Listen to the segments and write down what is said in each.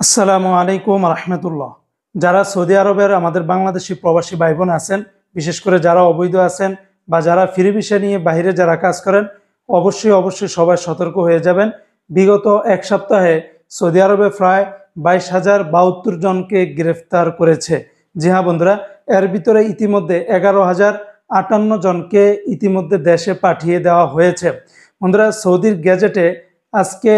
আসসালামু আলাইকুম রহমতুল্লাহ। যারা সৌদি আরবের আমাদের বাংলাদেশি প্রবাসী ভাই বোন আছেন, বিশেষ করে যারা অবৈধ আছেন বা যারা ফ্রি ভিসা নিয়ে বাইরে যারা কাজ করেন, অবশ্যই সবাই সতর্ক হয়ে যাবেন। বিগত এক সপ্তাহে সৌদি আরবে প্রায় 22,072 জনকে গ্রেফতার করেছে। জি হ্যাঁ বন্ধুরা, এর ভিতরে ইতিমধ্যে 11,058 জনকে ইতিমধ্যে দেশে পাঠিয়ে দেওয়া হয়েছে। বন্ধুরা, সৌদির গেজেটে আজকে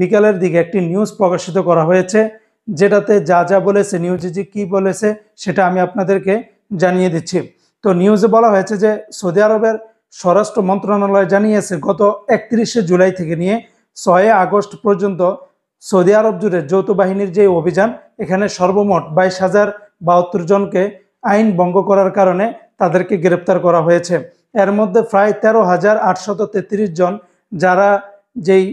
বিকালের দিকে একটি নিউজ প্রকাশিত করা হয়েছে, যেটাতে যা যা বলেছে, নিউজে যে কি বলেছে সেটা আমি আপনাদেরকে জানিয়ে দিচ্ছি। তো নিউজে বলা হয়েছে যে সৌদি আরবের স্বরাষ্ট্র মন্ত্রণালয় জানিয়েছে গত 31শে জুলাই থেকে নিয়ে 6 আগস্ট পর্যন্ত সৌদি আরব জুড়ে যৌথ বাহিনীর যে অভিযান, এখানে সর্বমোট 22,072 জনকে আইন ভঙ্গ করার কারণে তাদেরকে গ্রেপ্তার করা হয়েছে। এর মধ্যে প্রায় 13,833 জন যারা যেই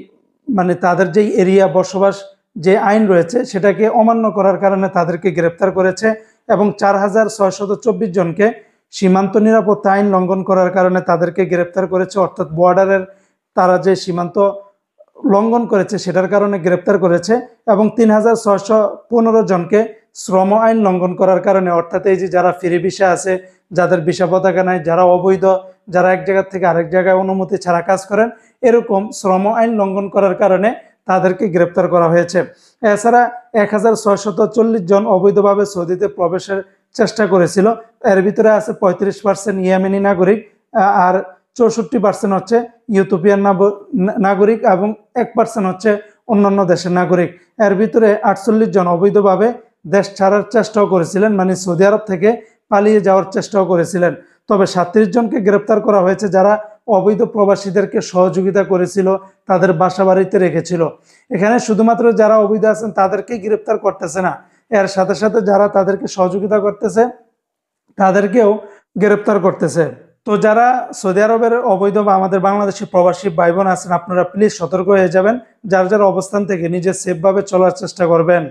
তাদের যেই এরিয়া বসবাস যে আইন রয়েছে সেটাকে অমান্য করার কারণে তাদেরকে গ্রেপ্তার করেছে, এবং 4,624 জনকে সীমান্ত নিরাপত্তা আইন লঙ্ঘন করার কারণে তাদেরকে গ্রেপ্তার করেছে। অর্থাৎ বর্ডারের তারা যে সীমান্ত লঙ্ঘন করেছে সেটার কারণে গ্রেপ্তার করেছে, এবং 3,615 জনকে শ্রম আইন লঙ্ঘন করার কারণে, অর্থাৎ এই যে যারা ফ্রি ভিসা আছে, যাদের ভিসা পতাকা নাই, যারা অবৈধ, যারা এক জায়গা থেকে আরেক জায়গায় অনুমতি ছাড়া কাজ করেন, এরকম শ্রম আইন লঙ্ঘন করার কারণে তাদেরকে গ্রেপ্তার করা হয়েছে। এছাড়া 1,640 জন অবৈধভাবে সৌদিতে প্রবেশের চেষ্টা করেছিল। এর ভিতরে আছে 35% ইয়েমেনি নাগরিক, আর 64% হচ্ছে ইউরোপিয়ান নাগরিক, এবং 1% হচ্ছে অন্যান্য দেশের নাগরিক। এর ভিতরে 48 জন অবৈধভাবে দেশ ছাড়ার চেষ্টাও করেছিলেন, সৌদি আরব থেকে পালিয়ে যাওয়ার চেষ্টাও করেছিলেন। তবে 37 জনকে গ্রেপ্তার করা হয়েছে যারা অবৈধ প্রবাসীদেরকে সহযোগিতা করেছিল, তাদের বাসা বাড়িতে রেখেছিল। এখানে শুধুমাত্র যারা অবৈধ আছেন তাদেরকেই গ্রেপ্তার করতেছে না, এর সাথে সাথে যারা তাদেরকে সহযোগিতা করতেছে তাদেরকেও গ্রেপ্তার করতেছে। তো যারা সৌদি আরবের অবৈধ বা আমাদের বাংলাদেশি প্রবাসী ভাই বোন আছেন, আপনারা প্লিজ সতর্ক হয়ে যাবেন। যার যার অবস্থান থেকে নিজে সেফভাবে চলার চেষ্টা করবেন।